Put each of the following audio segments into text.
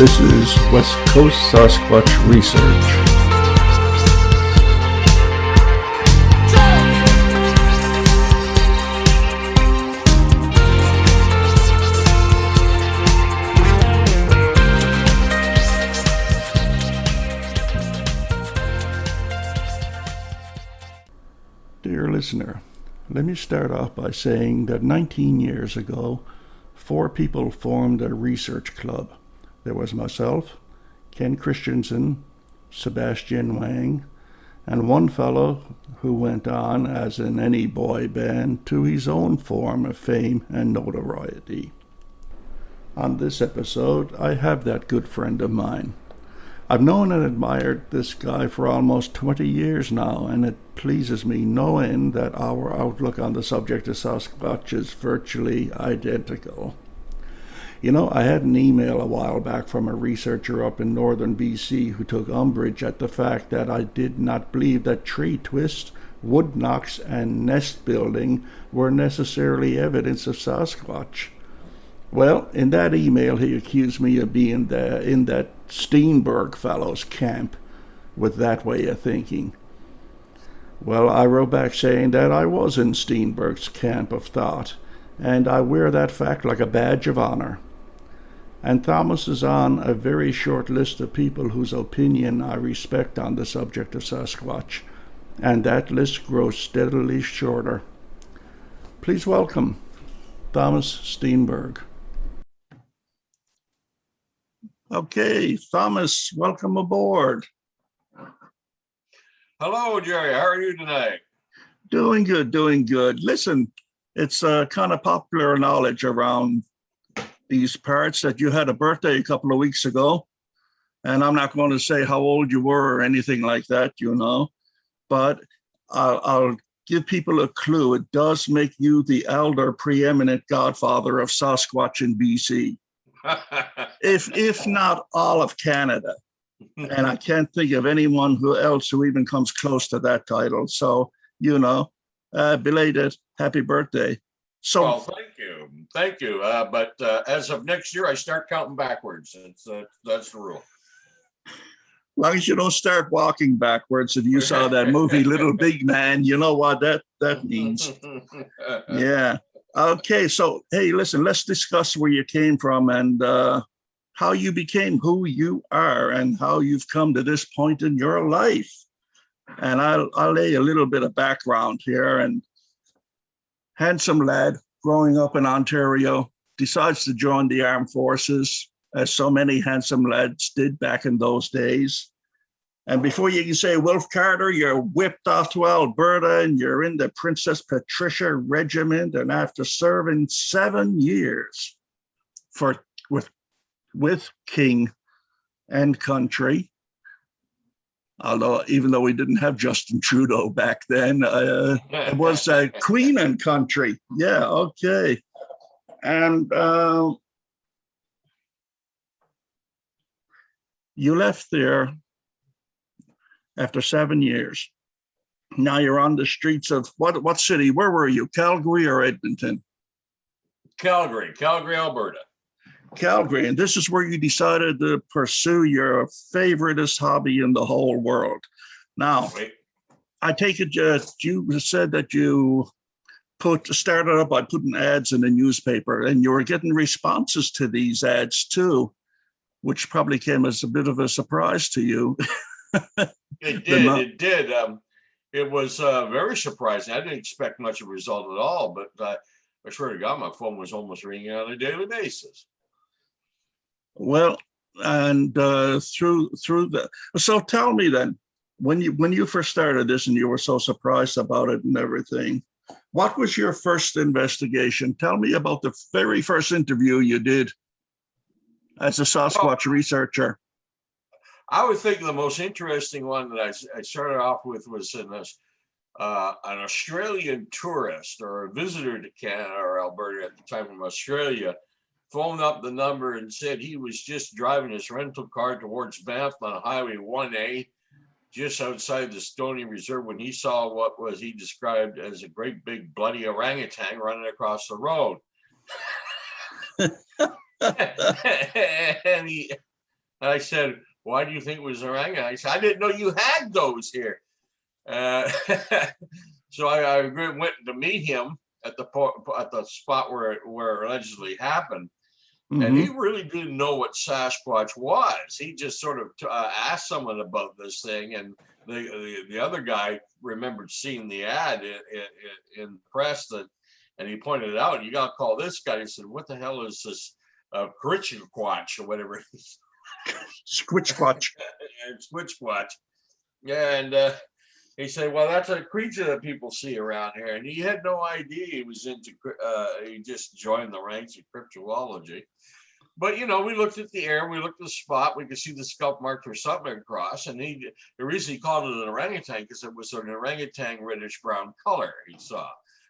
This is West Coast Sasquatch Research. Dear listener, let me start off by saying that 19 years ago, 4 people formed a research club. There was myself, Ken Christensen, Sebastian Wang, and one fellow who went on, as in any boy band, to his own form of fame and notoriety. On this episode, I have that good friend of mine. I've known and admired this guy for almost 20 years now, and it pleases me knowing that our outlook on the subject of Sasquatch is virtually identical. You know, I had an email a while back from a researcher up in northern BC who took umbrage at the fact that I did not believe that tree twists, wood knocks, and nest building were necessarily evidence of Sasquatch. Well, in that email, he accused me of being in that Steenburg fellow's camp with that way of thinking. Well, I wrote back saying that I was in Steenburg's camp of thought, and I wear that fact like a badge of honor. And Thomas is on a very short list of people whose opinion I respect on the subject of Sasquatch, and that list grows steadily shorter. Please welcome Thomas Steenburg. Okay, Thomas, welcome aboard. Hello, Jerry. How are you tonight? Doing good, doing good. Listen, it's kind of popular knowledge around these parts that you had a birthday a couple of weeks ago. And I'm not going to say how old you were or anything like that, you know, but I'll give people a clue. It does make you the elder preeminent godfather of Sasquatch in BC. if not all of Canada. And I can't think of anyone else who even comes close to that title. So, you know, belated happy birthday. So, well, thank you. But as of next year, I start counting backwards. That's the rule. As long as you don't start walking backwards, if you saw that movie Little Big Man, you know what that means. Yeah. Okay, so hey, listen, let's discuss where you came from and how you became who you are and how you've come to this point in your life. And I'll lay a little bit of background here. And handsome lad growing up in Ontario decides to join the armed forces, as so many handsome lads did back in those days. And before you can say Wolf Carter, you're whipped off to Alberta and you're in the Princess Patricia Regiment. And after serving 7 years with King and country, even though we didn't have Justin Trudeau back then, it was Queen and country. Yeah, okay. And you left there after 7 years. Now you're on the streets of what city? Where were you? Calgary or Edmonton? Calgary, Alberta. Calgary, and this is where you decided to pursue your favoriteest hobby in the whole world. Now, I take it you said that you started up by putting ads in the newspaper, and you were getting responses to these ads too, which probably came as a bit of a surprise to you. It did. It was very surprising. I didn't expect much of a result at all, but I swear to God, my phone was almost ringing on a daily basis. Well, and through the so tell me then, when you first started this and you were so surprised about it and everything, what was your first investigation? Tell me about the very first interview you did as a Sasquatch researcher. I would think the most interesting one that I started off with was an Australian tourist or a visitor to Canada or Alberta at the time from Australia phoned up the number and said he was just driving his rental car towards Banff on Highway 1A, just outside the Stony Reserve, when he saw what was he described as a great big bloody orangutan running across the road. and And I said, why do you think it was orangutan? I said, I didn't know you had those here. Uh, so I went to meet him at the spot where it allegedly happened. And he Mm-hmm. really didn't know what Sasquatch was. He just sort of asked someone about this thing, and the other guy remembered seeing the ad in the press and he pointed it out. You got to call this guy. He said, "What the hell is this Quatch or whatever it is?" Squitchquatch. Squatch. Yeah, and he said, "Well, that's a creature that people see around here," and he had no idea he was into. He just joined the ranks of cryptozoology. But we looked at the air, we looked at the spot, we could see the scalp marks were something across, and the reason he called it an orangutan because it was an orangutan reddish brown color he saw.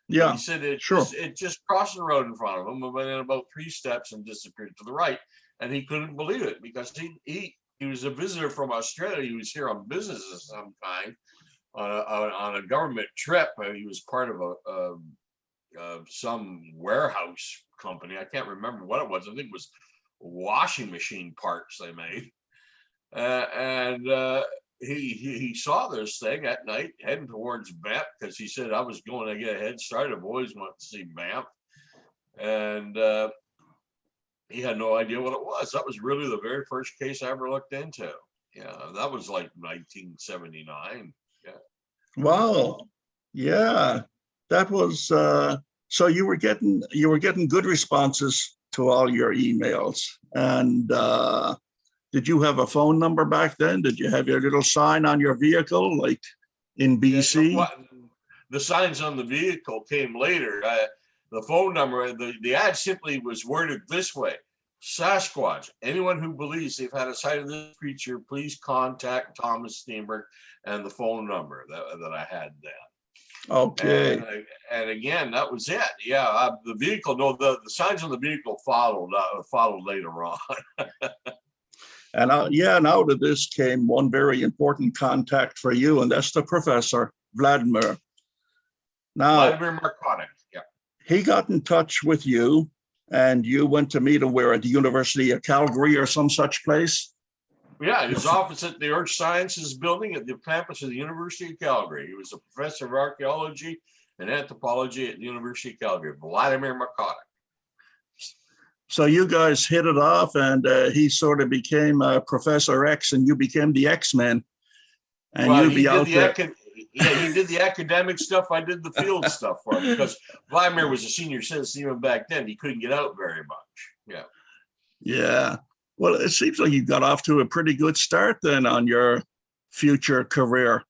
But he Yeah, said it sure. just crossed the road in front of him and went in about 3 steps and disappeared to the right. And he couldn't believe it because he was a visitor from Australia. He was here on business of some kind on a government trip. He was part of some warehouse company. I can't remember what it was. I think it was washing machine parts they made. And he saw this thing at night heading towards Banff because he said, I was going to get a head start. I've always wanted to see Banff. And he had no idea what it was. That was really the very first case I ever looked into. Yeah, that was like 1979. Yeah. Wow. Yeah. That was so you were getting good responses to all your emails. And did you have a phone number back then? Did you have your little sign on your vehicle like in BC? Yeah, the signs on the vehicle came later. The phone number, the ad simply was worded this way: Sasquatch. Anyone who believes they've had a sight of this creature, please contact Thomas Steenburg, and the phone number that I had then. Okay. And again, that was it. Yeah, the vehicle. No, the signs on the vehicle followed later on. And out of this came one very important contact for you, and that's the professor, Vladimir. Now, Vladimir Markonik. Yeah. he got in touch with you, and you went to meet him where, at the University of Calgary or some such place? Yeah, his office at the Earth Sciences building at the campus of the University of Calgary. He was a professor of archaeology and anthropology at the University of Calgary, Vladimir Markonik. So you guys hit it off, and he sort of became Professor X, and you became the X-Men. And well, you'd be out there. He did the academic stuff. I did the field stuff for him because Vladimir was a senior citizen even back then. He couldn't get out very much. Yeah. Yeah. Well, it seems like you got off to a pretty good start then on your future career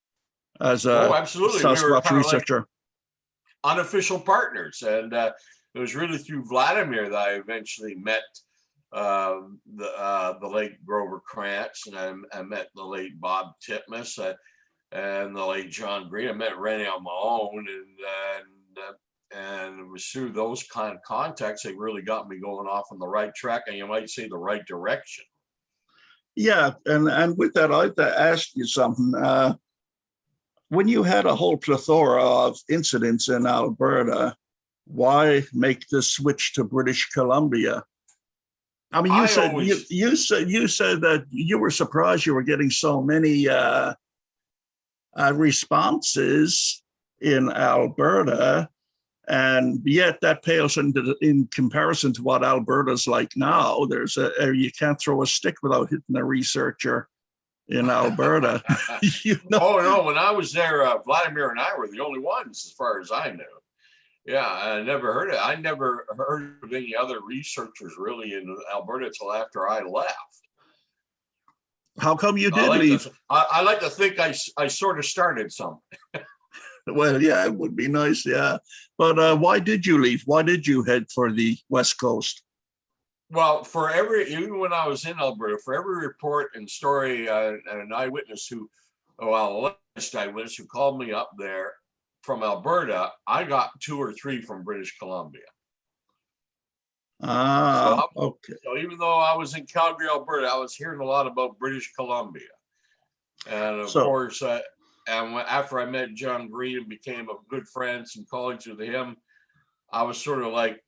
as a absolutely. Sasquatch We were kind researcher. of like unofficial partners, and it was really through Vladimir that I eventually met the late Grover Krantz, and I met the late Bob Titmus and the late John Green. I met Rennie on my own, and it was through those kind of contacts that really got me going off on the right track, and you might say the right direction. Yeah, and with that, I'd like to ask you something. When you had a whole plethora of incidents in Alberta, why make the switch to British Columbia? I mean, you said that you were surprised you were getting so many responses in Alberta, and yet that pales in comparison to what Alberta's like now. You can't throw a stick without hitting a researcher in Alberta. Oh no, when I was there, Vladimir and I were the only ones, as far as I knew. Yeah, I never heard of any other researchers really in Alberta until after I left. How come you did leave? I like to think I sort of started something. Well, yeah, it would be nice, yeah. But why did you leave? Why did you head for the West Coast? Well, even when I was in Alberta, for every report and story, an eyewitness alleged eyewitness who called me up there from Alberta, I got 2 or 3 from British Columbia. Okay. So even though I was in Calgary, Alberta, I was hearing a lot about British Columbia. And of course, and after I met John Green and became a good friends and colleagues with him, I was sort of like,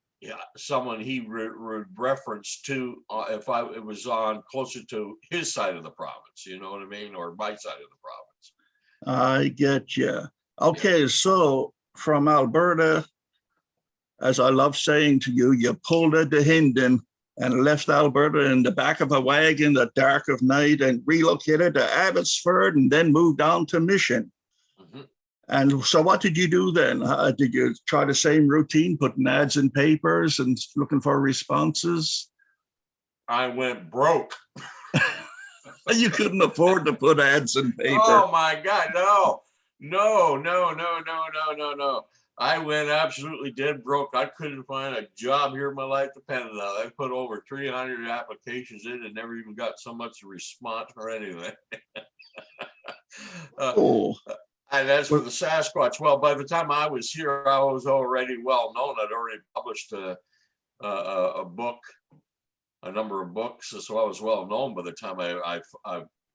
someone he would reference to if it was on closer to his side of the province, you know what I mean, or my side of the province. I get you. Yeah. Okay, so from Alberta, as I love saying to you, you pulled at Dahinden and left Alberta in the back of a wagon at dark of night and relocated to Abbotsford and then moved on to Mission. Mm-hmm. And so what did you do then? Did you try the same routine, putting ads in papers and looking for responses? I went broke. You couldn't afford to put ads in paper. Oh my God, no. I went absolutely dead broke. I couldn't find a job here my life depended on it. I put over 300 applications in and never even got so much response or anything. Oh. And as for the Sasquatch, well, by the time I was here, I was already well known. I'd already published a book, a number of books, so I was well known by the time I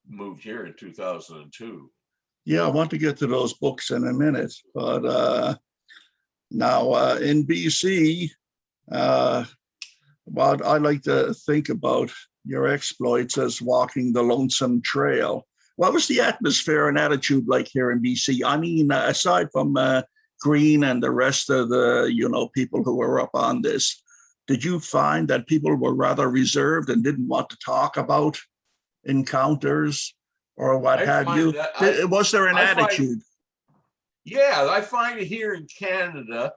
moved here in 2002. Yeah, I want to get to those books in a minute, but now in BC, what I like to think about your exploits as walking the Lonesome Trail. What was the atmosphere and attitude like here in BC? I mean, aside from Green and the rest of the, people who were up on this, did you find that people were rather reserved and didn't want to talk about encounters or what have you? Was there an attitude? I find it here in Canada,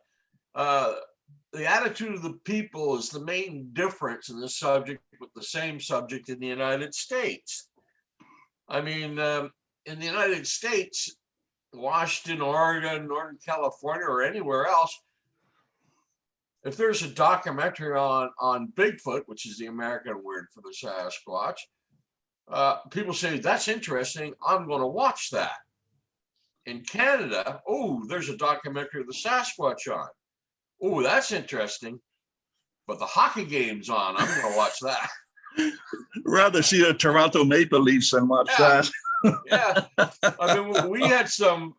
the attitude of the people is the main difference in this subject with the same subject in the United States. I mean, in the United States, Washington, Oregon, Northern California, or anywhere else, if there's a documentary on Bigfoot, which is the American word for the Sasquatch, people say, that's interesting, I'm going to watch that. In Canada, oh, there's a documentary of the Sasquatch on. Oh, that's interesting, but the hockey game's on, I'm going to watch that. Rather see the Toronto Maple Leafs than watch that. Yeah, I mean, we had some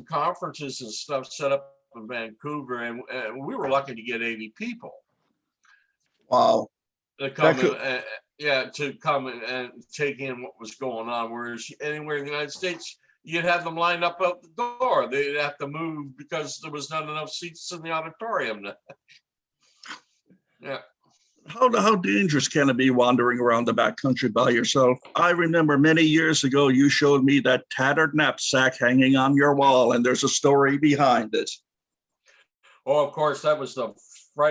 conferences and stuff set up in Vancouver, and we were lucky to get 80 people. Wow! To come to come and take in what was going on. Whereas anywhere in the United States, you'd have them lined up out the door. They'd have to move because there was not enough seats in the auditorium. Yeah. How dangerous can it be wandering around the backcountry by yourself? I remember many years ago, you showed me that tattered knapsack hanging on your wall, and there's a story behind it. Oh, of course, that was the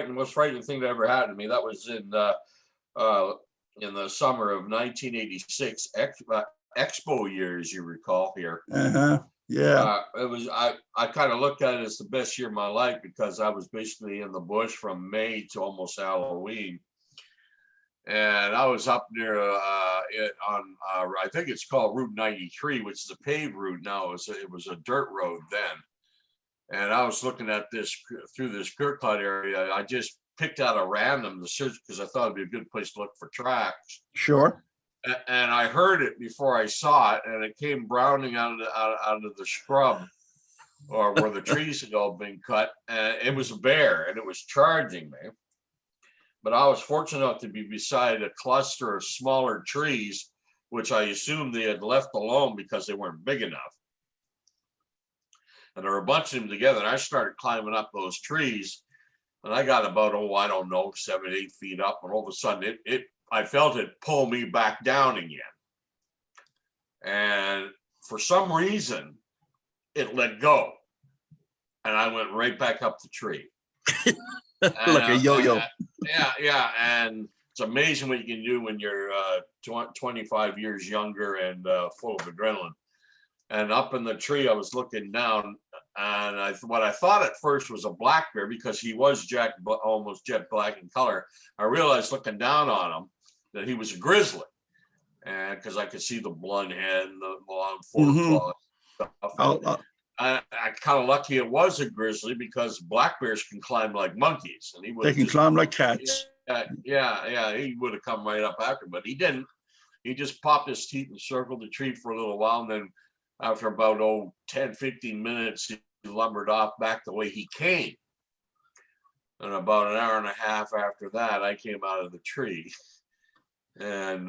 most frightening thing that ever happened to me. That was in the summer of 1986, Expo year, as you recall here. Yeah. It was. I kind of looked at it as the best year of my life because I was basically in the bush from May to almost Halloween. And I was up near I think it's called Route 93, which is a paved route now. It was a dirt road then. And I was looking at this through this Kirkland area. I just picked out a random to search because I thought it'd be a good place to look for tracks. Sure. And I heard it before I saw it, and it came browning out of the scrub, or where the trees had all been cut. And it was a bear, and it was charging me. But I was fortunate enough to be beside a cluster of smaller trees, which I assumed they had left alone because they weren't big enough. And there were a bunch of them together, and I started climbing up those trees, and I got about, 7, 8 feet up, and all of a sudden I felt it pull me back down again. And for some reason, it let go. And I went right back up the tree. Like a yo-yo. Yeah. And it's amazing what you can do when you're 25 years younger and full of adrenaline. And up in the tree, I was looking down, and what I thought at first was a black bear because he was almost jet black in color. I realized looking down on him that he was a grizzly, and because I could see the blunt head and the long forepaw stuff. I kind of lucky it was a grizzly because black bears can climb like monkeys, and they can climb like cats. Yeah. He would have come right up after, but he didn't. He just popped his teeth and circled the tree for a little while, and then after about 10, 15 minutes, he lumbered off back the way he came. And about an hour and a half after that, I came out of the tree and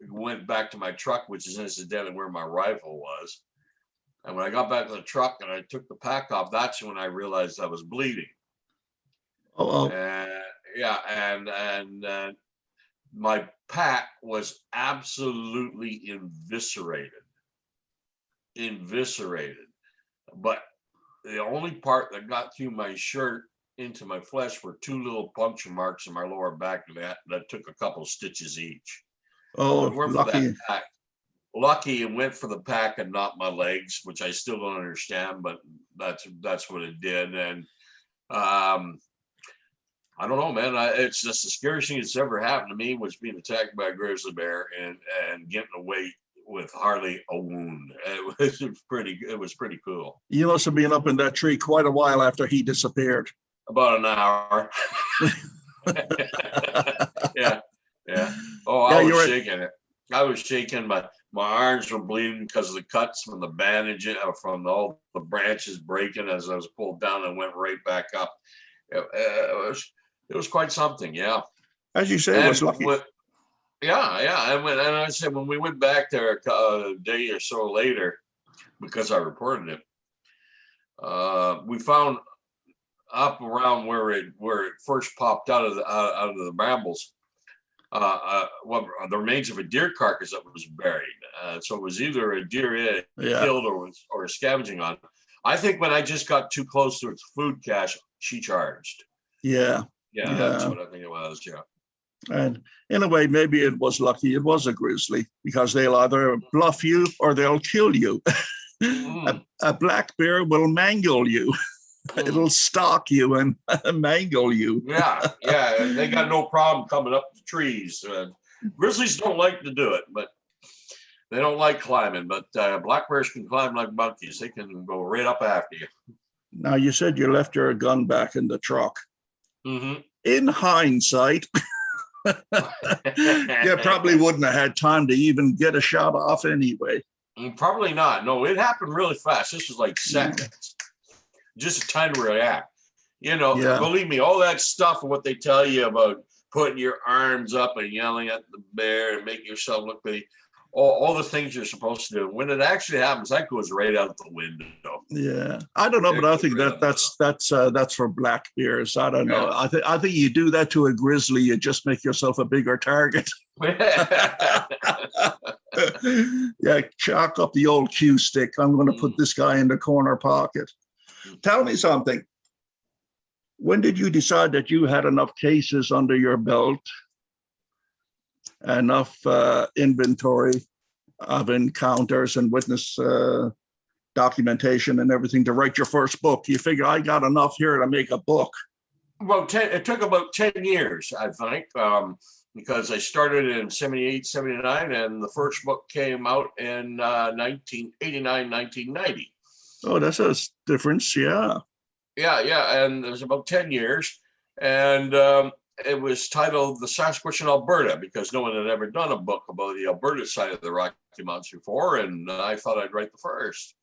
went back to my truck, which is incidentally where my rifle was. And when I got back to the truck and I took the pack off, that's when I realized I was bleeding. Oh, Yeah, and my pack was absolutely eviscerated. But the only part that got through my shirt into my flesh were two little puncture marks in my lower back that took a couple stitches each. oh, It weren't for that lucky. pack. Lucky it went for the pack and not my legs, which I still don't understand, but that's what it did. And I don't know, man. It's just the scariest thing that's ever happened to me was being attacked by a grizzly bear and getting away with hardly a wound. It was pretty cool. You must have been up in that tree quite a while after he disappeared. About an hour. Yeah, yeah. Oh, Yeah, I was you're right. shaking it. I was shaking. My arms were bleeding because of the cuts from the bandage, from all the branches breaking as I was pulled down and went right back up. It was quite something, yeah. As you say, it was And lucky. yeah. And I said when we went back there a day or so later, because I reported it, we found up around where it first popped out of the brambles, the remains of a deer carcass that was buried. So it was either a deer Yeah, killed or scavenging on. I think when I just got too close to its food cache, she charged. yeah, Yeah, that's yeah. what I think it was. Yeah. And in a way, maybe it was lucky it was a grizzly because they'll either bluff you or they'll kill you. Mm, A black bear will mangle you. mm. It'll stalk you and mangle you. Yeah, they got no problem coming up the trees. Grizzlies don't like to do it, but they don't like climbing. But black bears can climb like monkeys. They can go right up after you. Now, you said you left your gun back in the truck. Mm-hmm. In hindsight, you probably wouldn't have had time to even get a shot off anyway. Probably not. No, it happened really fast. This was like Mm, seconds, just time to react. You know, yeah, believe me, all that stuff and what they tell you about putting your arms up and yelling at the bear and making yourself look pretty, all the things you're supposed to do. When it actually happens, that goes right out the window. yeah. I don't know, but It I goes think right out the window. that's for black bears. I don't know. Yeah. I think you do that to a grizzly, you just make yourself a bigger target. Yeah, chalk up the old cue stick. I'm going to put this guy in the corner pocket. Tell me something. When did you decide that you had enough cases under your belt, enough inventory of encounters and witness documentation and everything to write your first book? You figure I got enough here to make a book. Well, it took about 10 years, I think, because I started in 78, 79, and the first book came out in 1989, 1990. Oh, that's a difference. Yeah. Yeah, and it was about 10 years. And it was titled The Sasquatch in Alberta because no one had ever done a book about the Alberta side of the Rocky Mountains before, and I thought I'd write the first.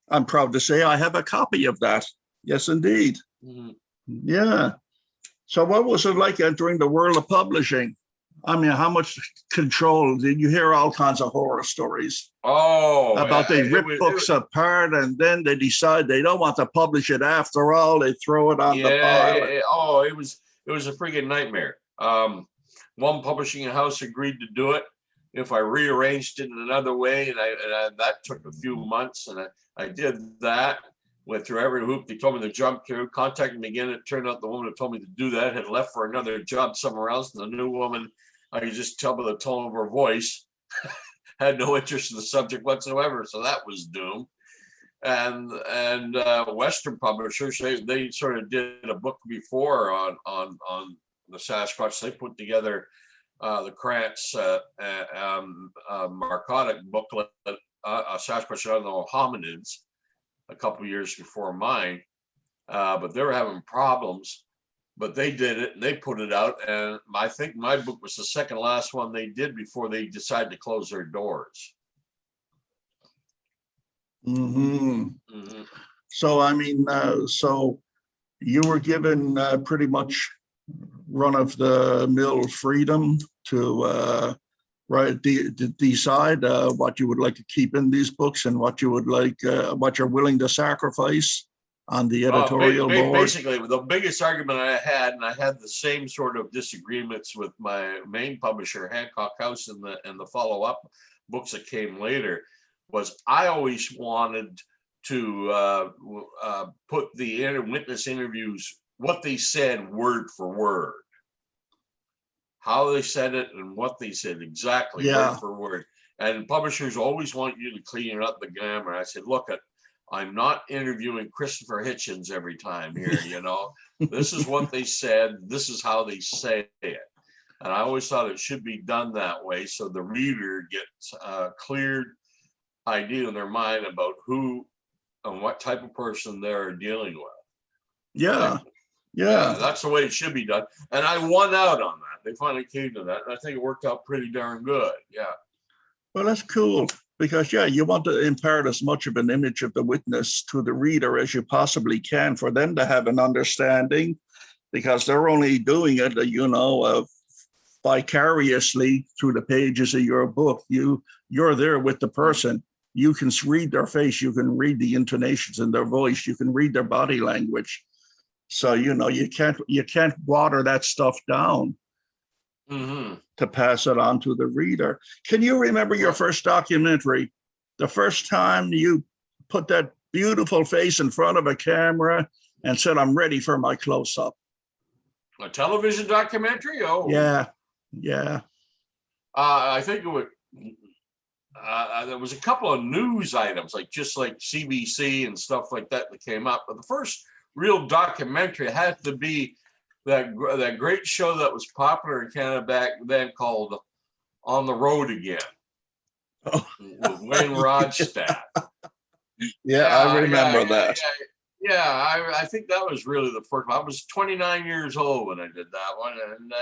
I'm proud to say I have a copy of that. Yes, indeed. Mhm. Yeah. So what was it like entering the world of publishing? I mean, how much control did you hear? All kinds of horror stories Oh, about they rip books apart and then they decide they don't want to publish it after all. They throw it on the pile. it was a freaking nightmare. One publishing house agreed to do it if I rearranged it in another way, and that took a few months, and I did that. Went through every hoop they told me to jump through, contacted me again. It turned out the woman who told me to do that had left for another job somewhere else. And the new woman, I could just tell by the tone of her voice, had no interest in the subject whatsoever. So that was doomed. And Western publishers, they sort of did a book before on the Sasquatch. They put together the Krantz Marcotic booklet, Sasquatch on the Hominids, a couple of years before mine, but they were having problems. But they did it and they put it out, and I think my book was the second last one they did before they decided to close their doors. Mm-hmm. Mm-hmm. So I mean, so you were given pretty much run of the mill freedom to decide what you would like to keep in these books and what you would like, what you're willing to sacrifice on the editorial board. Basically, the biggest argument I had, and I had the same sort of disagreements with my main publisher, Hancock House, and the follow-up books that came later, was I always wanted to put the witness interviews, what they said word for word, how they said it and what they said exactly, word for word. And publishers always want you to clean up the grammar. I said, look, I'm not interviewing Christopher Hitchens every time here, you know. This is what they said. This is how they say it. And I always thought it should be done that way so the reader gets a clear idea in their mind about who and what type of person they're dealing with. Yeah. That's the way it should be done. And I won out on that. They finally came to that. And I think it worked out pretty darn good. Yeah. Well, that's cool because, you want to impart as much of an image of the witness to the reader as you possibly can for them to have an understanding, because they're only doing it, vicariously through the pages of your book. You're there with the person. You can read their face. You can read the intonations in their voice. You can read their body language. So, you can't water that stuff down to pass it on to the reader. Can you remember your first documentary? The first time you put that beautiful face in front of a camera and said, I'm ready for my close-up? A television documentary? Oh. Yeah. I think it would. There was a couple of news items, like CBC and stuff like that came up. But the first real documentary had to be that great show that was popular in Canada back then called On the Road Again with Wayne Rodstadt. I remember that. I think that was really the first one. I was 29 years old when I did that one. And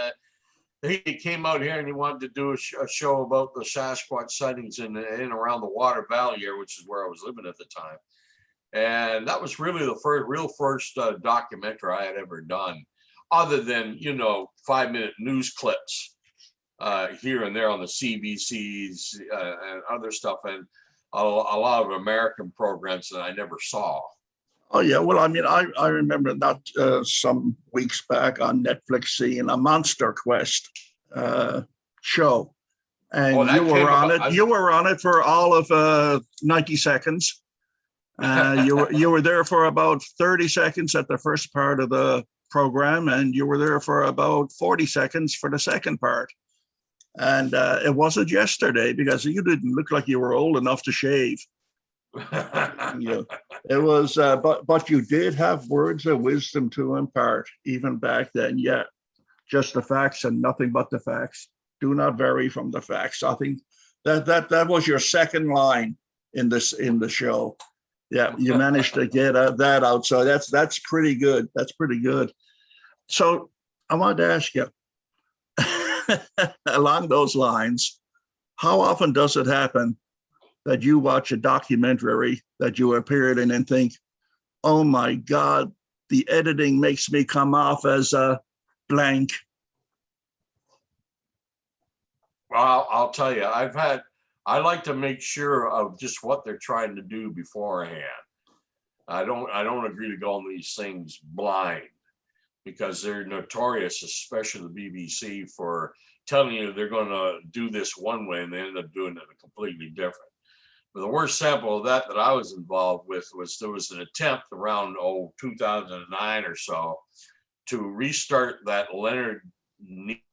he came out here and he wanted to do a show about the Sasquatch sightings in and around the Water Valley here, which is where I was living at the time. And that was really the real first documentary I had ever done, other than, 5-minute news clips here and there on the CBCs and other stuff, and a lot of American programs that I never saw. Oh, yeah. Well, I mean, I remember that some weeks back on Netflix seeing a Monster Quest show. And you were on it. You were on it for all of 90 seconds. You were there for about 30 seconds at the first part of the program, and you were there for about 40 seconds for the second part. And it wasn't yesterday because you didn't look like you were old enough to shave. It was, but you did have words of wisdom to impart even back then. Yeah, just the facts and nothing but the facts. Do not vary from the facts. I think that was your second line in the show. Yeah, you managed to get that out. So that's pretty good. That's pretty good. So I wanted to ask you, along those lines, how often does it happen that you watch a documentary that you appeared in and think, oh my God, the editing makes me come off as a blank? Well, I'll tell you, I like to make sure of just what they're trying to do beforehand. I don't agree to go on these things blind, because they're notorious, especially the BBC, for telling you they're going to do this one way and they end up doing it completely different. But the worst sample of that I was involved with was there was an attempt around 2009 or so to restart that Leonard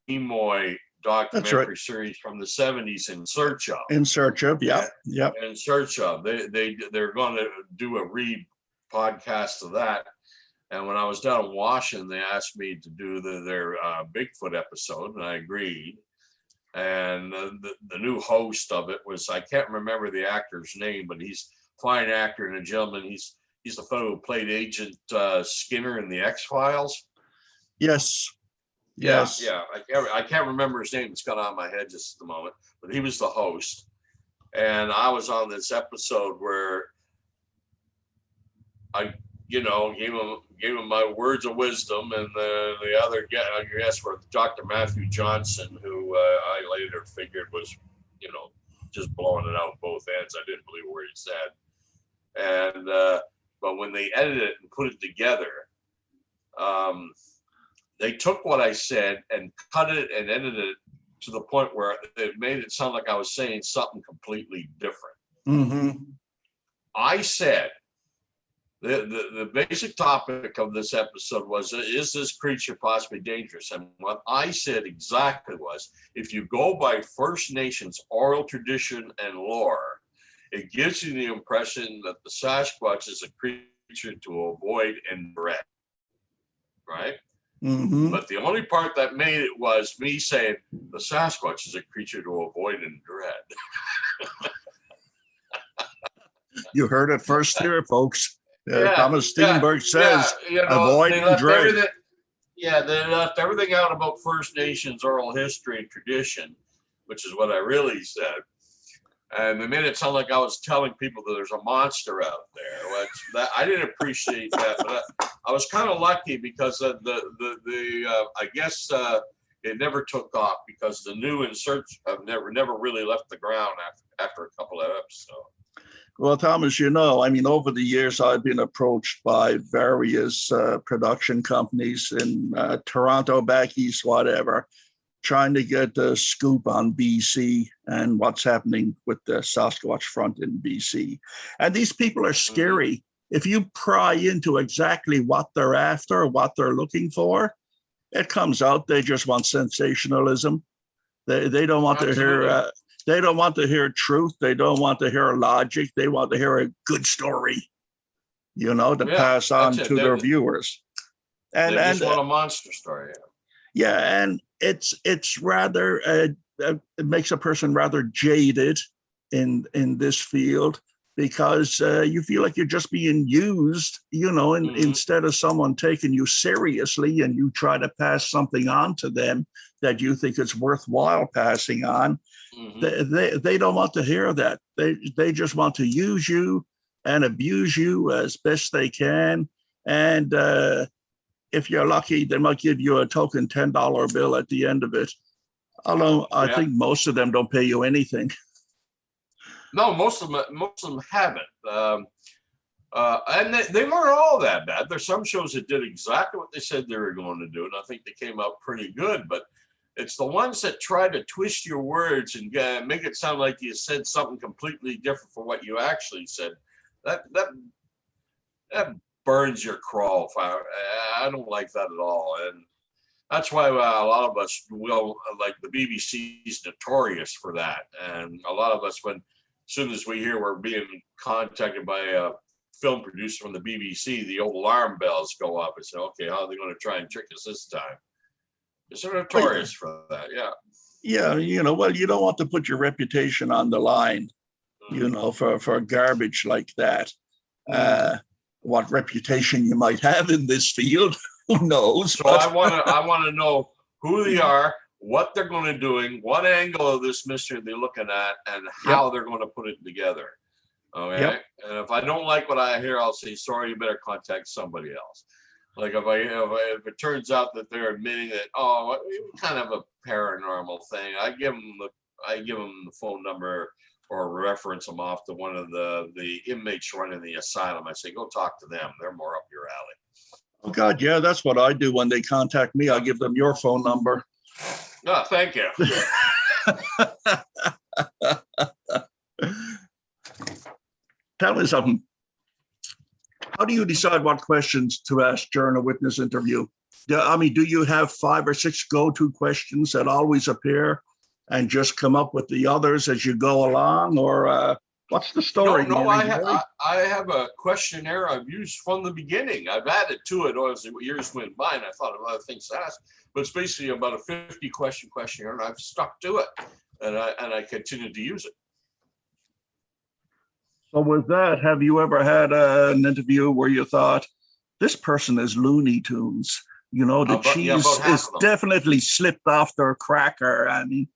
Nimoy documentary series from the 70s, In Search Of. In Search Of, yeah. In Search Of. They're going to do a podcast of that. And when I was down in Washington, they asked me to do their Bigfoot episode, and I agreed. And the new host of it was, I can't remember the actor's name, but he's a fine actor and a gentleman. He's the fellow who played Agent Skinner in the X-Files. Yes. Yeah. I can't remember his name. It's gone out of my head just at the moment. But he was the host. And I was on this episode where gave him my words of wisdom, and the other guests were Dr. Matthew Johnson, who I later figured was, just blowing it out both ends. I didn't believe a word he said, and but when they edited it and put it together, they took what I said and cut it and edited it to the point where it made it sound like I was saying something completely different. Mm-hmm. I said, the basic topic of this episode was, is this creature possibly dangerous? And what I said exactly was, if you go by First Nations oral tradition and lore, it gives you the impression that the Sasquatch is a creature to avoid and dread, right? Mm-hmm. But the only part that made it was me saying the Sasquatch is a creature to avoid and dread. You heard it first here, folks. Yeah, Thomas Steenburg says, avoid they and left dread. everything. Yeah, they left everything out about First Nations oral history and tradition, which is what I really said. And they made it sound like I was telling people that there's a monster out there. Which I didn't appreciate that, but I was kind of lucky because I guess it never took off because the new inserts have never really left the ground after a couple of episodes. Well, Thomas, over the years, I've been approached by various production companies in Toronto, back east, whatever, trying to get the scoop on BC and what's happening with the Sasquatch front in BC. And these people are scary. Mm-hmm. If you pry into exactly what they're after, what they're looking for, it comes out they just want sensationalism. They don't want to hear... They don't want to hear truth. They don't want to hear logic. They want to hear a good story, to pass on to their viewers. And they just want a monster story. Yeah, and it's rather it makes a person rather jaded in this field because you feel like you're just being used, instead of someone taking you seriously, and you try to pass something on to them that you think is worthwhile passing on. Mm-hmm. They don't want to hear that. They just want to use you and abuse you as best they can. And if you're lucky, they might give you a token $10 bill at the end of it. Although I think most of them don't pay you anything. No, most of them haven't. And they weren't all that bad. There's some shows that did exactly what they said they were going to do, and I think they came out pretty good. But it's the ones that try to twist your words and make it sound like you said something completely different from what you actually said. That burns your crawl. I don't like that at all, and that's why a lot of us will, like the BBC is notorious for that. And a lot of us, as soon as we hear we're being contacted by a film producer from the BBC, the old alarm bells go up and say, okay, how are they going to try and trick us this time? They're notorious for that, yeah. Yeah, well, you don't want to put your reputation on the line, for garbage like that. What reputation you might have in this field, who knows? So I want to know who they are, what they're going to doing, what angle of this mystery they're looking at, and how they're going to put it together. Okay. Yep. And if I don't like what I hear, I'll say, sorry, you better contact somebody else. Like if it turns out that they're admitting that, kind of a paranormal thing, I give them the phone number or reference them off to one of the inmates running the asylum. I say, go talk to them. They're more up your alley. Oh God, yeah, that's what I do when they contact me. I give them your phone number. No, thank you. Tell me something. How do you decide what questions to ask during a witness interview? Do you have 5 or 6 go-to questions that always appear and just come up with the others as you go along? Or what's the story? No, I have a questionnaire I've used from the beginning. I've added to it as years went by, and I thought of other things to ask. But it's basically about a 50-question questionnaire, and I've stuck to it, and I continue to use it. So with that, have you ever had an interview where you thought, this person is Looney Tunes? The cheese is definitely slipped off their cracker. I mean,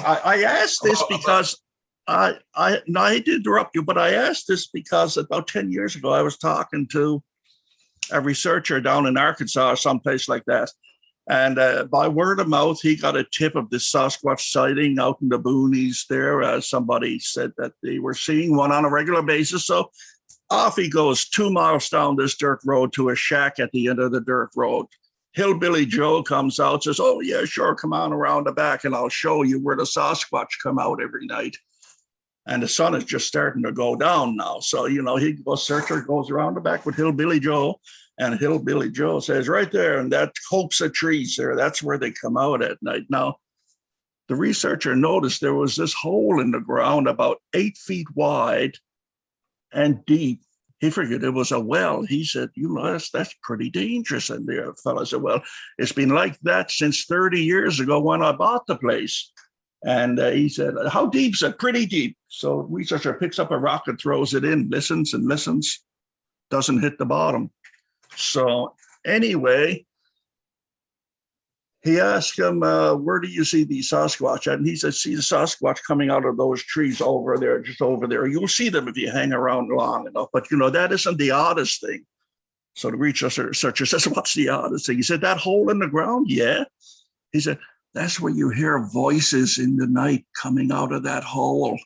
I asked this because I did interrupt you, but I asked this because about 10 years ago, I was talking to a researcher down in Arkansas or someplace like that. And by word of mouth, he got a tip of this Sasquatch sighting out in the boonies there. Somebody said that they were seeing one on a regular basis. So off he goes 2 miles down this dirt road to a shack at the end of the dirt road. Hillbilly Joe comes out, says, "Oh, yeah, sure, come on around the back and I'll show you where the Sasquatch come out every night." And the sun is just starting to go down now. So, he goes, searcher goes around the back with Hillbilly Joe. And Hillbilly Joe says, "Right there, and that copse of trees there, that's where they come out at night." Now, the researcher noticed there was this hole in the ground about 8 feet wide and deep. He figured it was a well. He said, that's pretty dangerous in there. The fellow said, "Well, it's been like that since 30 years ago when I bought the place." And he said, "How deep?" Said, "Pretty deep." So researcher picks up a rock and throws it in, listens and listens, doesn't hit the bottom. So anyway, he asked him, "Where do you see the Sasquatch at?" And he said, "See the Sasquatch coming out of those trees over there, just over there. You'll see them if you hang around long enough. But, that isn't the oddest thing." So the researcher says, "What's the oddest thing?" He said, "That hole in the ground." "Yeah." He said, "That's where you hear voices in the night coming out of that hole."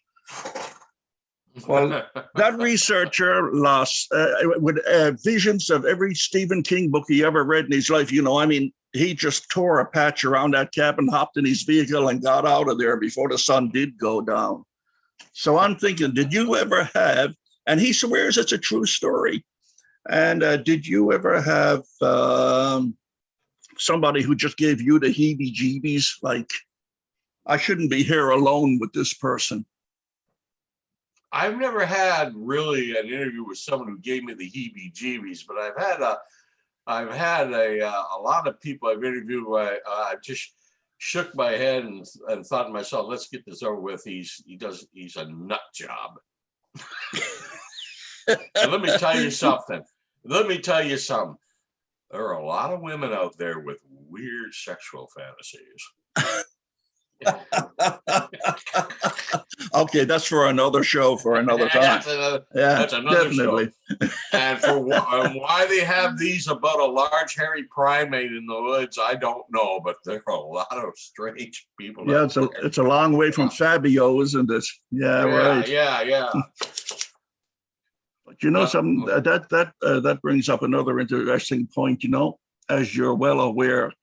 Well, that researcher lost with visions of every Stephen King book he ever read in his life. He just tore a patch around that cabin, hopped in his vehicle, and got out of there before the sun did go down. So I'm thinking, did you ever have, and he swears it's a true story, and did you ever have somebody who just gave you the heebie-jeebies, like, I shouldn't be here alone with this person? I've never had really an interview with someone who gave me the heebie-jeebies, but I've had a lot of people I've interviewed where I just shook my head and thought to myself, "Let's get this over with. He's a nut job." And let me tell you something. There are a lot of women out there with weird sexual fantasies. Okay, that's for another show, for another time. That's another definitely. Show. And for why they have these about a large hairy primate in the woods, I don't know, but there are a lot of strange people. Yeah, it's a long way from Fabio, isn't it? Yeah, right. Yeah. But something that brings up another interesting point. As you're well aware,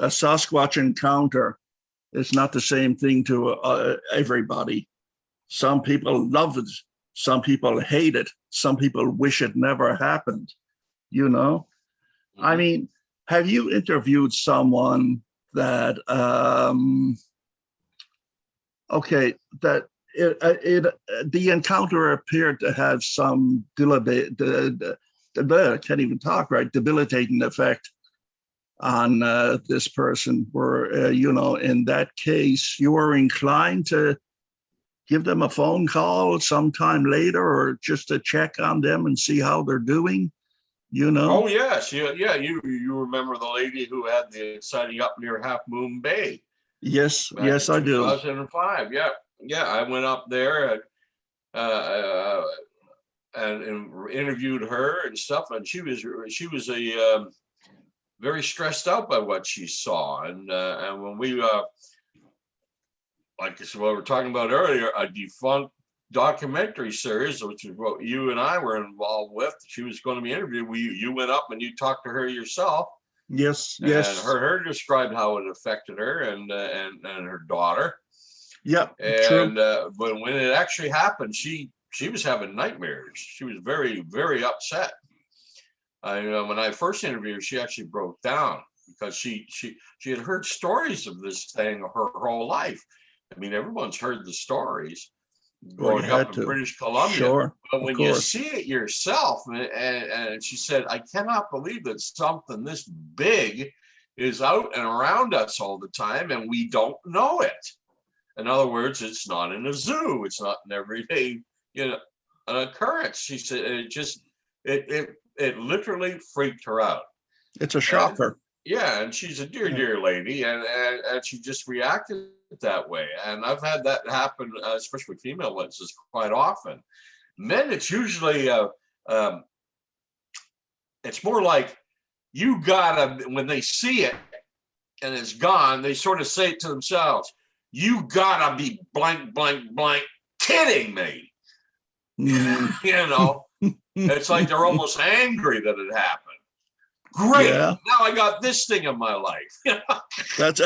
a Sasquatch encounter is not the same thing to everybody. Some people love it. Some people hate it. Some people wish it never happened. Mm-hmm. Have you interviewed someone that, the encounter appeared to have some debilitating effect on this person, where, in that case, you were inclined to give them a phone call sometime later, or just to check on them and see how they're doing, Oh, yes. Yeah. You remember the lady who had the sighting up near Half Moon Bay? Yes, I do. 2005. Yeah. I went up there and interviewed her and stuff, and she was a very stressed out by what she saw, and when we like what we were talking about earlier, a defunct documentary series, which is what you and I were involved with. She was going to be interviewed. You went up and you talked to her yourself. Yes. And her described how it affected her and her daughter. Yeah, and but when it actually happened, she was having nightmares. She was very, very upset. When I first interviewed her, she actually broke down because she had heard stories of this thing her whole life. Everyone's heard the stories growing up in British Columbia. Sure, but when you see it yourself, and she said, "I cannot believe that something this big is out and around us all the time, and we don't know it." In other words, it's not in a zoo. It's not an everyday, an occurrence. She said it literally freaked her out. It's a shocker. And she's a dear lady, and she just reacted that way. And I've had that happen, especially with female witnesses, quite often. Men, it's usually It's more like you gotta, when they see it and it's gone, they sort of say it to themselves, you gotta be blank, blank, blank kidding me. Mm. You know, it's like they're almost angry that it happened. Great. Yeah. Now I got this thing in my life. That's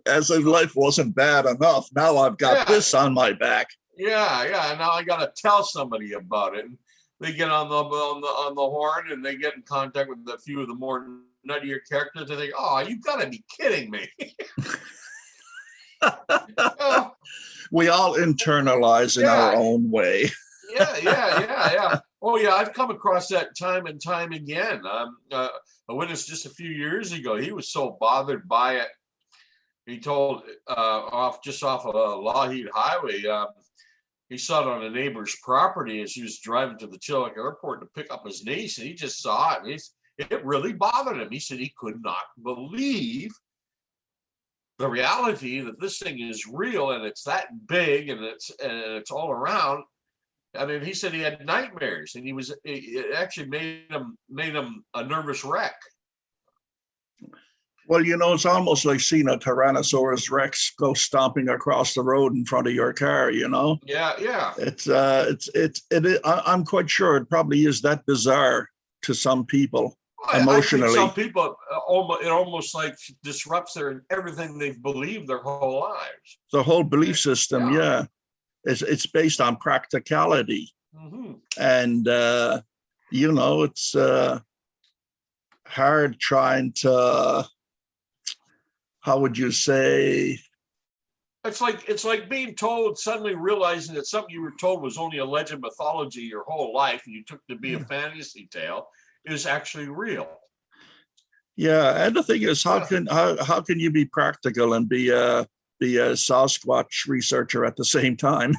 as if life wasn't bad enough. Now I've got this on my back. Yeah. Now I got to tell somebody about it. And they get on the horn and they get in contact with a few of the more nuttier characters. They think, "Oh, you got to be kidding me!" We all internalize in our own way. Yeah. Oh yeah, I've come across that time and time again. A witness just a few years ago, he was so bothered by it. He told off of Dahinden Highway. He saw it on a neighbor's property as he was driving to the Chilliwack Airport to pick up his niece, and he just saw it. And it really bothered him. He said he could not believe the reality that this thing is real and it's that big and it's all around. I mean, he said he had nightmares, and it actually made him a nervous wreck. Well, it's almost like seeing a Tyrannosaurus Rex go stomping across the road in front of your car. Yeah. I'm quite sure it probably is that bizarre to some people emotionally. I think some people it almost like disrupts everything they've believed their whole lives. The whole belief system, yeah. It's based on practicality. Mm-hmm. And, it's hard trying to, how would you say? It's like being told, suddenly realizing that something you were told was only a legend mythology your whole life, and you took to be a fantasy tale, is actually real. Yeah, and the thing is, how can you be practical and be a Sasquatch researcher at the same time?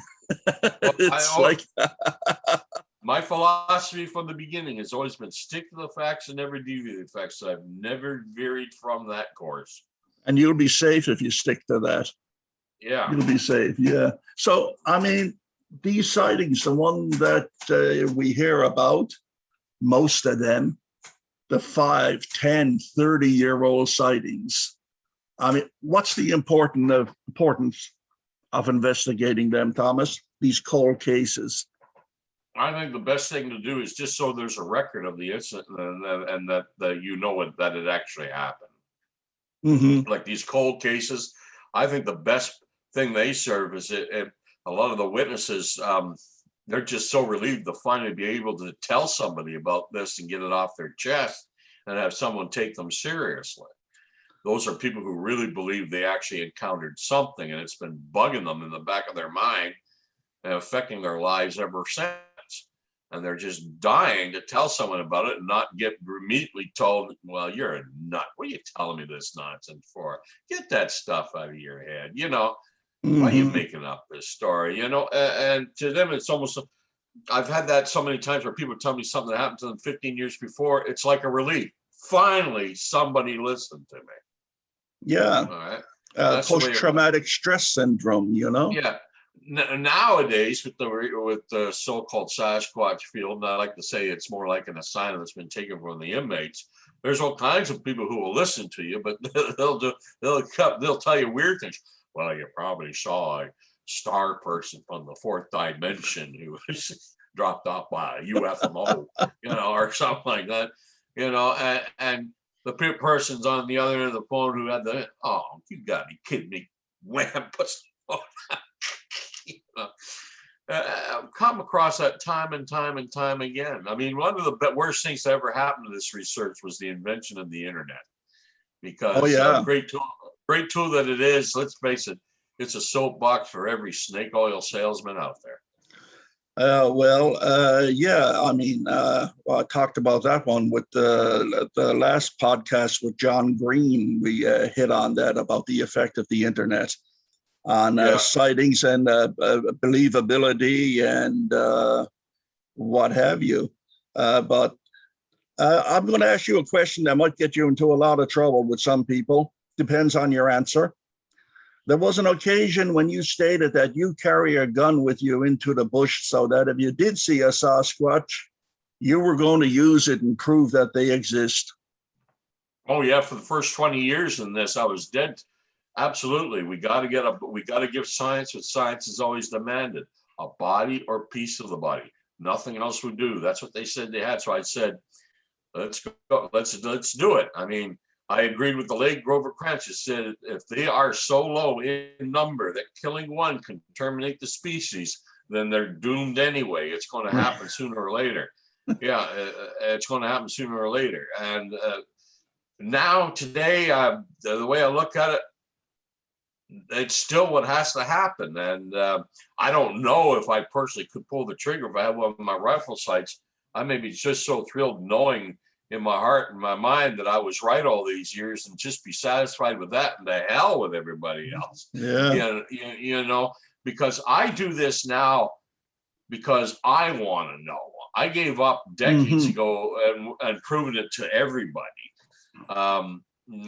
My philosophy from the beginning has always been stick to the facts and never deviate the facts. So I've never varied from that course. And you'll be safe if you stick to that. Yeah. You'll be safe, yeah. So, I mean, these sightings, the one that we hear about, most of them, the 5, 10, 30-year-old sightings, I mean, what's the importance of investigating them, Thomas, these cold cases? I think the best thing to do is just so there's a record of the incident and that that it actually happened. Mm-hmm. Like these cold cases, I think the best thing they serve is a lot of the witnesses, they're just so relieved to finally be able to tell somebody about this and get it off their chest and have someone take them seriously. Those are people who really believe they actually encountered something, and it's been bugging them in the back of their mind and affecting their lives ever since. And they're just dying to tell someone about it and not get immediately told, well, you're a nut. What are you telling me this nonsense for? Get that stuff out of your head. Mm-hmm. Why are you making up this story? And to them, it's almost, I've had that so many times where people tell me something that happened to them 15 years before. It's like a relief. Finally, somebody listened to me. Yeah. All right. Post-traumatic stress syndrome, Yeah. Nowadays, with the so-called Sasquatch field, and I like to say it's more like an assignment that's been taken from the inmates. There's all kinds of people who will listen to you, but they'll tell you weird things. Well, you probably saw a star person from the fourth dimension who was dropped off by a UFO, or something like that, and the person's on the other end of the phone who had you gotta be kidding me. Wham, puts the phone come across that time and time and time again. I mean, one of the worst things that ever happened to this research was the invention of the internet, because great tool that it is. Let's face it, it's a soapbox for every snake oil salesman out there. Yeah. I mean, I talked about that one with the last podcast with John Green. We hit on that about the effect of the internet on sightings and believability and what have you. But I'm going to ask you a question that might get you into a lot of trouble with some people. Depends on your answer. There was an occasion when you stated that you carry a gun with you into the bush so that if you did see a Sasquatch, You were going to use it and prove that they exist. Oh yeah, for the first 20 years in this, I was dead. Absolutely. We got to give science what science has always demanded, a body or piece of the body. Nothing else would do. That's what they said they had. So I said, let's go, let's do it. I mean, I agreed with the late Grover Krantz. He said if they are so low in number that killing one can terminate the species, then they're doomed anyway. It's going to happen sooner or later. Yeah, it's going to happen sooner or later. And now, today, the way I look at it, it's still what has to happen. And I don't know if I personally could pull the trigger if I had one of my rifle sights. I may be just so thrilled knowing in my heart and my mind that I was right all these years and just be satisfied with that and to hell with everybody else. Yeah. You know, because I do this now because I want to know. I gave up decades ago and proven it to everybody.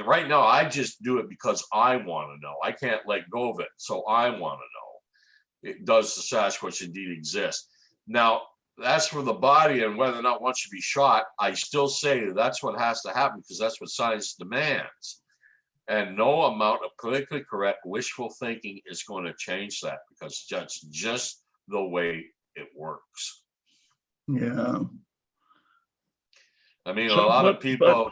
Right now, I just do it because I want to know. I can't let go of it, so I want to know. Does the Sasquatch indeed exist? Now, as for the body and whether or not one should be shot, I still say that's what has to happen because that's what science demands. And no amount of politically correct wishful thinking is going to change that because that's just the way it works. Yeah. I mean, a lot of people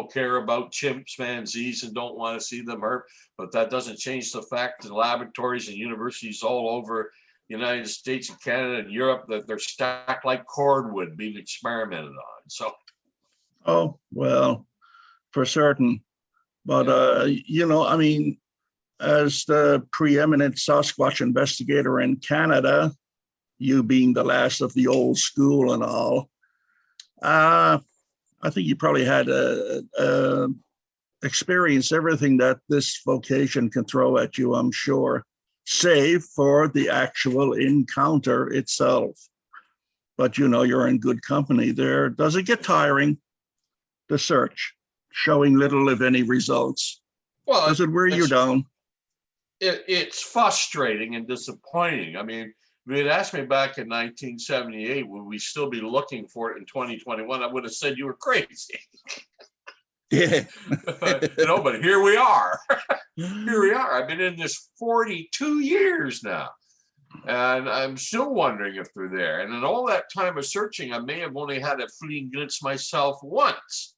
care about chimpanzees and don't want to see them hurt, but that doesn't change the fact that laboratories and universities all over the United States and Canada and Europe that they're stacked like cordwood being experimented on. So, oh well, for certain. But you know, I mean, as the preeminent Sasquatch investigator in Canada, you being the last of the old school and all, I think you probably had experienced everything that this vocation can throw at you, I'm sure, save for the actual encounter itself. But you know, you're in good company there. Does it get tiring, the search, showing little, if any, results? well, Does it wear you down? it's frustrating and disappointing. I mean, if you had asked me back in 1978, would we still be looking for it in 2021? I would have said you were crazy. Yeah. But here we are. Here we are. I've been in this 42 years now. And I'm still wondering if they're there. And in all that time of searching, I may have only had a fleeting glimpse myself once.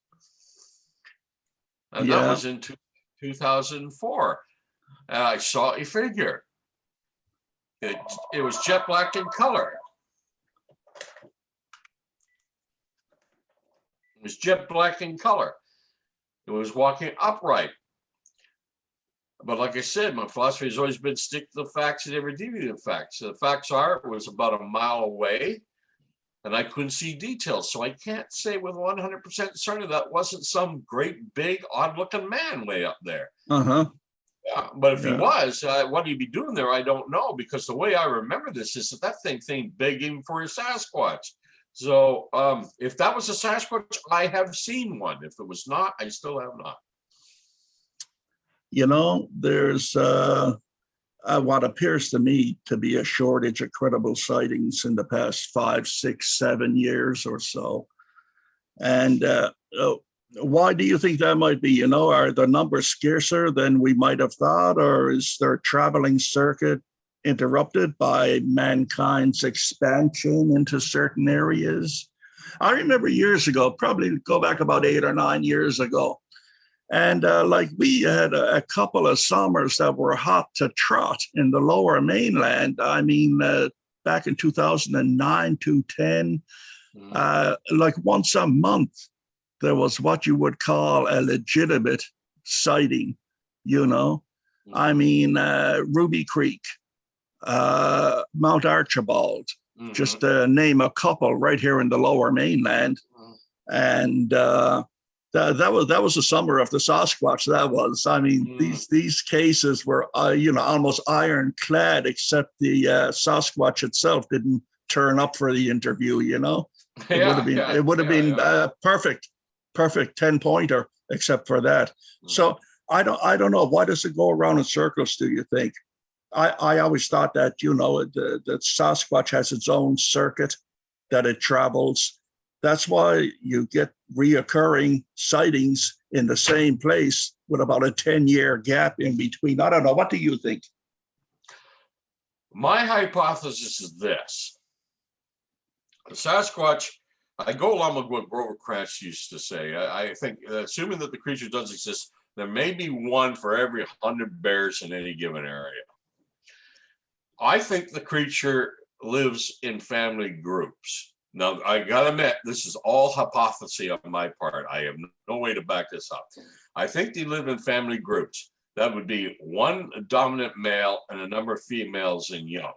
And that was in 2004. And I saw a figure. It was jet black in color. It was jet black in color. It was walking upright. But like I said, my philosophy has always been stick to the facts and never deviate the facts. So the facts are it was about a mile away and I couldn't see details. So I can't say with 100% certainty that wasn't some great, big, odd-looking man way up there. Uh-huh. Yeah, but if he was, what he'd be doing there, I don't know, because the way I remember this is that thing big even for a Sasquatch. So if that was a Sasquatch, I have seen one. If it was not, I still have not. You know, there's what appears to me to be a shortage of credible sightings in the past 5, 6, 7 years or so. And why do you think that might be? You know, are the numbers scarcer than we might have thought, or is their traveling circuit interrupted by mankind's expansion into certain areas? I remember years ago, probably go back about 8 or 9 years ago, and like we had a couple of summers that were hot to trot in the lower mainland. I mean, back in 2009 to 10, like once a month, there was what you would call a legitimate sighting, you know. I mean, Ruby Creek, Mount Archibald, just to name a couple right here in the lower mainland. And that was the summer of the Sasquatch. That was, I mean, these cases were, you know, almost ironclad, except the Sasquatch itself didn't turn up for the interview, you know. It would have been perfect 10-pointer, except for that. So I don't know. Why does it go around in circles, do you think? I always thought that, that Sasquatch has its own circuit that it travels. That's why you get reoccurring sightings in the same place with about a 10-year gap in between. I don't know. What do you think? My hypothesis is this. The Sasquatch, I go along with what Grover Krantz used to say. I think, assuming that the creature does exist, there may be one for every 100 bears in any given area. I think the creature lives in family groups. Now, I gotta admit, this is all hypothesis on my part. I have no way to back this up. I think they live in family groups. That would be one dominant male and a number of females and young.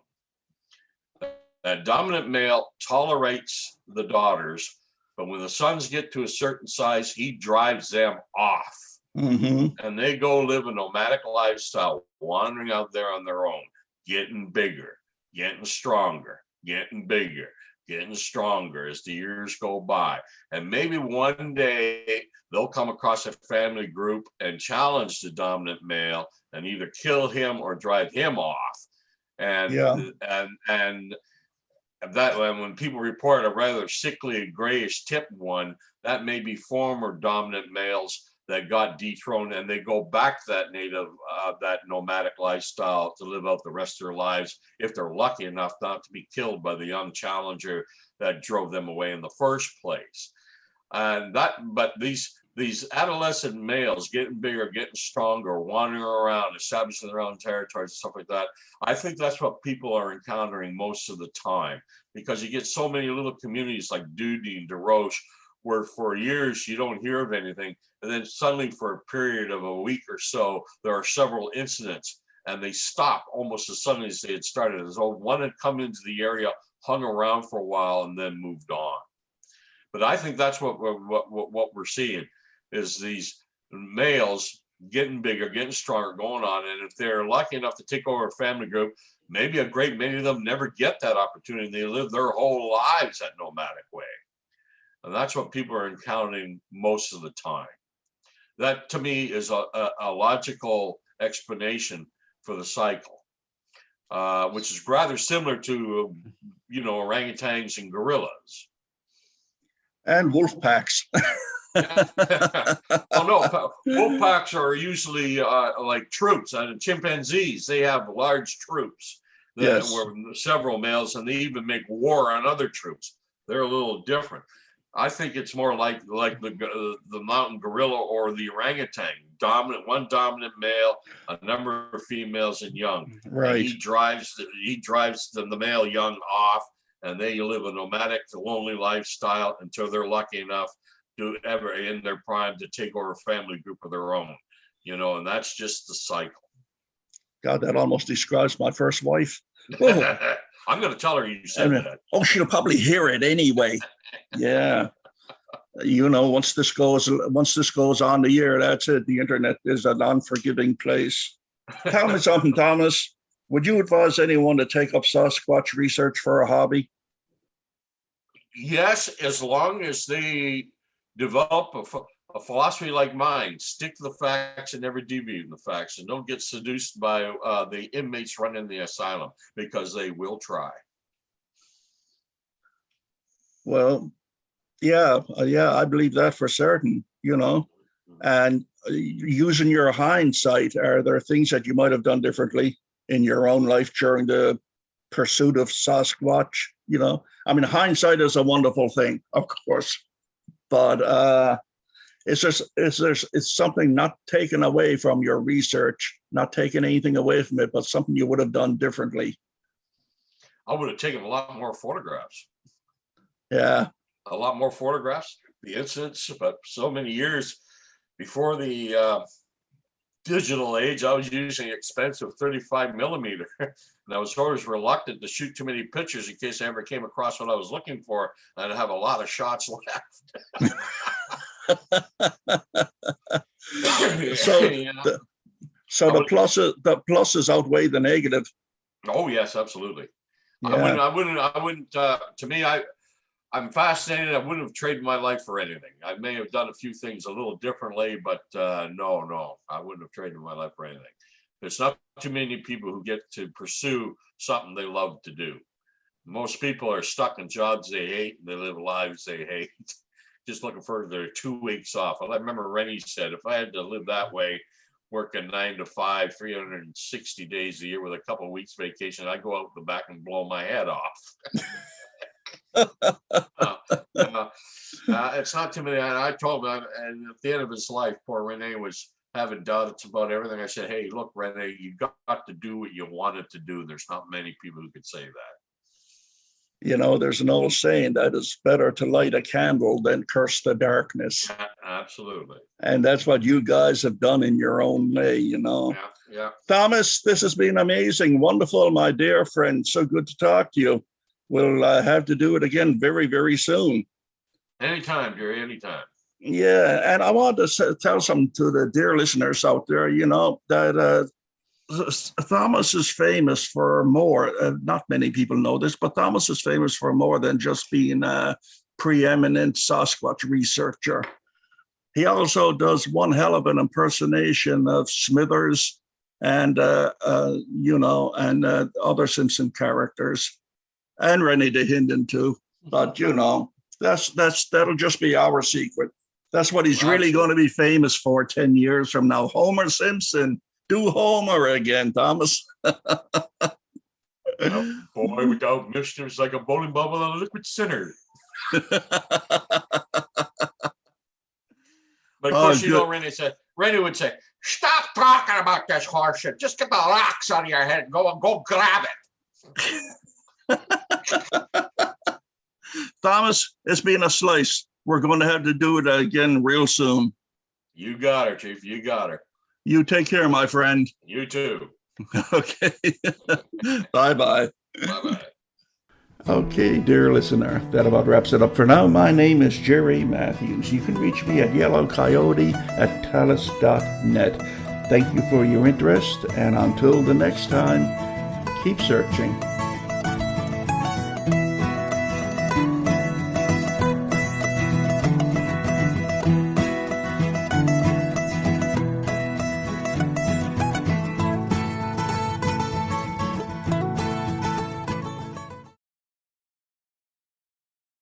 That dominant male tolerates the daughters, but when the sons get to a certain size, he drives them off. Mm-hmm. And they go live a nomadic lifestyle, wandering out there on their own, getting bigger, getting stronger, getting bigger, getting stronger as the years go by. And maybe one day they'll come across a family group and challenge the dominant male and either kill him or drive him off. And that when people report a rather sickly grayish tipped one, that may be former dominant males that got dethroned, and they go back to that native, that nomadic lifestyle to live out the rest of their lives if they're lucky enough not to be killed by the young challenger that drove them away in the first place. And but these adolescent males getting bigger, getting stronger, wandering around, establishing their own territories and stuff like that, I think that's what people are encountering most of the time, because you get so many little communities like Dahinden, DeRoche, where for years you don't hear of anything, and then suddenly for a period of a week or so, there are several incidents, and they stop almost as suddenly as they had started, as though one had come into the area, hung around for a while, and then moved on. But I think that's what we're seeing, is these males getting bigger, getting stronger, going on, and if they're lucky enough to take over a family group, maybe a great many of them never get that opportunity. They live their whole lives that nomadic way. And that's what people are encountering most of the time. That, to me, is a logical explanation for the cycle, which is rather similar to, orangutans and gorillas. And wolf packs. Oh, no, wolf packs are usually like troops. And chimpanzees, they have large troops that were several males, and they even make war on other troops. They're a little different. I think it's more like the mountain gorilla or the orangutan. One dominant male, a number of females and young. Right. And he drives the male young off, and they live a nomadic, lonely lifestyle until they're lucky enough to ever in their prime to take over a family group of their own. And that's just the cycle. God, that almost describes my first wife. Oh. I'm going to tell her you said that. Oh, she'll probably hear it anyway. Yeah. Once this goes on the air, that's it. The internet is an unforgiving place. Tell me something, Thomas. Would you advise anyone to take up Sasquatch research for a hobby? Yes, as long as they develop a philosophy like mine. Stick to the facts and never deviate from the facts, and don't get seduced by the inmates running the asylum, because they will try. Well, yeah, I believe that for certain, and using your hindsight, are there things that you might have done differently in your own life during the pursuit of Sasquatch? Hindsight is a wonderful thing, of course, but it's something not taken away from your research, not taking anything away from it, but something you would have done differently? I would have taken a lot more photographs. Yeah. A lot more photographs, the incidents, but so many years before the digital age, I was using expensive 35 millimeter. And I was always reluctant to shoot too many pictures in case I ever came across what I was looking for. And I'd have a lot of shots left. The pluses outweigh the negative. Oh yes, absolutely. Yeah. I wouldn't. To me, I'm fascinated. I wouldn't have traded my life for anything. I may have done a few things a little differently, but no, I wouldn't have traded my life for anything, There's not too many people who get to pursue something they love to do. Most people are stuck in jobs they hate and they live lives they hate, just looking for their 2 weeks off. I remember Rennie said, if I had to live that way, working 9 to 5, 360 days a year with a couple of weeks vacation, I'd go out the back and blow my head off. It's not too many. I told him, and at the end of his life, poor Renee was having doubts about everything. I said, hey, look, Renee, you got to do what you wanted to do. There's not many people who could say that. You know, there's an old saying that it's better to light a candle than curse the darkness. Yeah, absolutely. And that's what you guys have done in your own way, you know. Yeah. Thomas, this has been amazing, wonderful, my dear friend. So good to talk to you. We'll have to do it again very, very soon. Anytime, Jerry, anytime. Yeah, and I want to tell something to the dear listeners out there, you know, that Thomas is famous for more, not many people know this, but Thomas is famous for more than just being a preeminent Sasquatch researcher. He also does one hell of an impersonation of Smithers and, you know, and other Simpson characters, and Rennie Dahinden too. But, you know, that'll just be our secret. That's what he's really going to be famous for 10 years from now. Homer Simpson. Do Homer again, Thomas. Boy without mission is like a bowling ball with a liquid center. But of course, you know, Rennie would say, stop talking about this horse shit. Just get the rocks out of your head and go grab it. Thomas, it's been a slice. We're going to have to do it again real soon. You got her, Chief. You got her. You take care, my friend. You too. Okay. Bye-bye. Bye-bye. Okay, dear listener, that about wraps it up for now. My name is Jerry Matthews. You can reach me at yellowcoyote@talis.net. Thank you for your interest, and until the next time, keep searching.